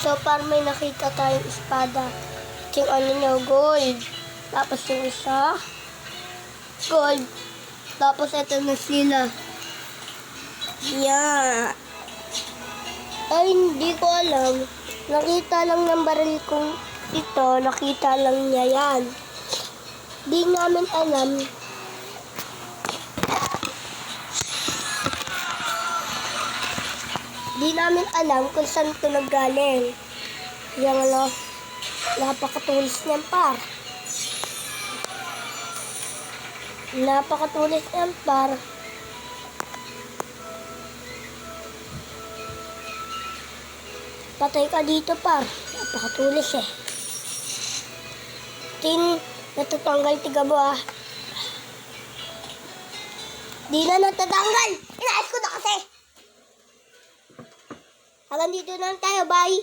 So, parang may nakita tayong espada. Yung ano niya, gold. Tapos yung isa, gold. Tapos ito na sila. Yeah. Ay, hindi ko alam. Nakita lang ng baril kong ito. Nakita lang niya yan. Di namin alam. Di namin alam kung saan ito naggaling. Yung ano, napakatulis niyan par. Napakatulis niyan par. Patay ka dito par. Napakatulis eh. Natatanggal tiga mo ah. Di na natatanggal. Inaayos ko na kasi. Hanggang dito na lang tayo. Bye.